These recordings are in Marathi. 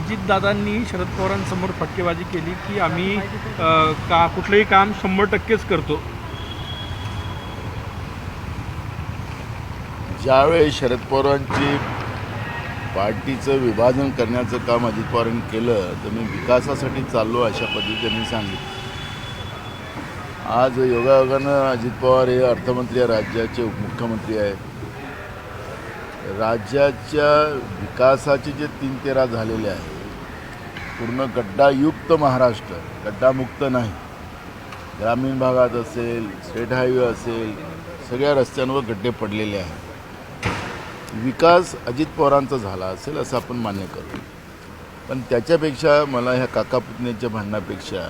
अजितदादांनी शरद पवारांसमोर फटकेबाजी केली की आम्ही कुठलंही काम 100%च करतो. ज्यावेळी शरद पवारांची पार्टीचं विभाजन करण्याचं काम अजित पवारांनी केलं तर मी विकासासाठी चाललो अशा पद्धतीने सांगितलं. आज योगायोगानं अजित पवार हे अर्थमंत्री राज्याचे उपमुख्यमंत्री आहेत. राज्याच्या विकासाचे जे 3-13 झालेले आहे, पूर्ण गड्डायुक्त महाराष्ट्र, गड्डामुक्त नाही. ग्रामीण भागात असेल, स्टेट हायवे असेल, सगळ्या रस्त्यांवर गड्डे पडलेले आहेत. विकास अजित पवारांचा झाला असेल असं आपण मान्य करतो. पण त्याच्यापेक्षा मला ह्या काका पुतण्याच्या भांडणापेक्षा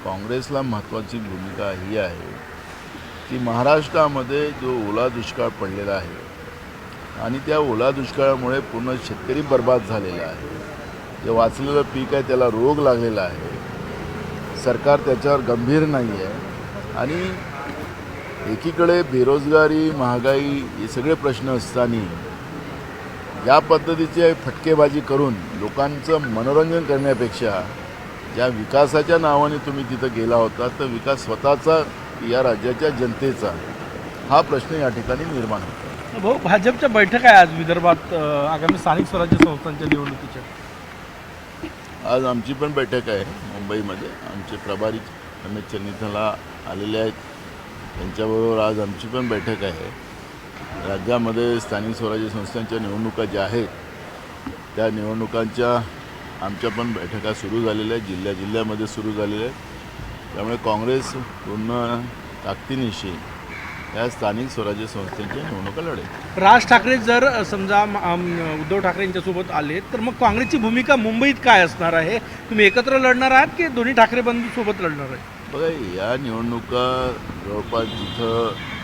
काँग्रेसला महत्त्वाची भूमिका ही आहे की महाराष्ट्रामध्ये जो ओला दुष्काळ पडलेला आहे आणि त्या ओला दुष्काळामुळे पूर्ण शेतकरी बर्बाद झालेला आहे. जे वाचलेलं पीक आहे त्याला रोग लागलेला आहे. सरकार त्याच्यावर गंभीर नाही आहे आणि एकीकडे बेरोजगारी, महागाई हे सगळे प्रश्न असताना या पद्धतीची फटकेबाजी करून लोकांचं मनोरंजन करण्यापेक्षा ज्या विकासाच्या नावाने तुम्ही तिथं गेला होता तर विकास स्वतःचा, या राज्याच्या जनतेचा, हा प्रश्न या ठिकाणी निर्माण होतो. भाऊ, भाजपच्या बैठक आहे आज विदर्भात आगामी स्थानिक स्वराज्य संस्थांच्या निवडणुकीच्या. आज आमची पण बैठक आहे मुंबईमध्ये. आमचे प्रभारी रमेश चन्नीथला आलेले आहेत. त्यांच्याबरोबर आज आमची पण बैठक आहे. राज्यामध्ये स्थानिक स्वराज्य संस्थांच्या निवडणुका ज्या आहेत त्या निवडणुकांच्या आमच्या पण बैठका सुरू झालेल्या आहेत. जिल्ह्यामध्ये सुरू झालेल्या आहेत. त्यामुळे काँग्रेस पूर्ण ताकदीनिशी या स्थानिक स्वराज्य संस्थांच्या निवडणुका लढेल. राज ठाकरे जर समजा उद्धव ठाकरे यांच्यासोबत आले तर मग काँग्रेसची भूमिका मुंबईत काय असणार आहे? तुम्ही एकत्र लढणार आहात की दोन्ही ठाकरे बंधू सोबत लढणार आहे? बघा, या निवडणुका जवळपास जिथं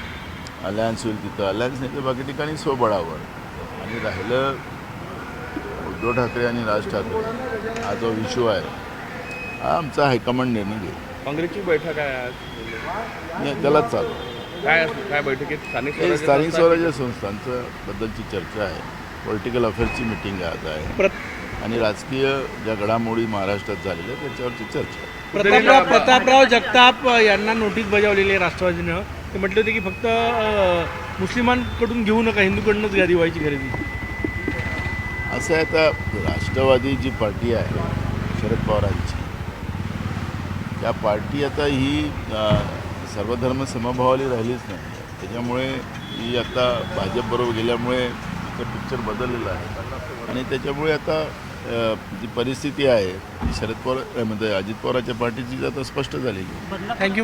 अलायन्स होईल तिथं अलायन्स, नाही तर बाकी ठिकाणी स्वबळावर. आणि राहिलं उद्धव ठाकरे आणि राज ठाकरे हा जो इश्यू आहे, हा आमचा हायकमांड निर्णय घेईल. काँग्रेसची बैठक आहे आज. नाही, त्यालाच चालू काय बैठकीत स्थानिक स्वराज्य संस्थांचं बद्दलची चर्चा आहे. पॉलिटिकल अफेअर्सची मिटिंग आज आहे आणि राजकीय ज्या घडामोडी महाराष्ट्रात झालेल्या त्याच्यावरची चर्चा आहे. प्रतापराव जगताप यांना नोटीस बजावलेली आहे राष्ट्रवादीनं. ते म्हटले होते की फक्त मुस्लिमांकडून घेऊ नका, हिंदूकडूनच घ्या दिवाळीची खरेदी. असं आहे, आता राष्ट्रवादी जी पार्टी आहे शरद पवारांची, त्या पार्टी आता ही सर्वधर्म समभावाली राहिलीच नाही. त्याच्यामुळे ही आता भाजपबरोबर गेल्यामुळे तिचं पिक्चर बदललेलं आहे आणि त्याच्यामुळे आता जी परिस्थिती आहे ती शरद पवार म्हणजे अजित पवारांच्या पार्टीची आता स्पष्ट झालेली. थँक्यू.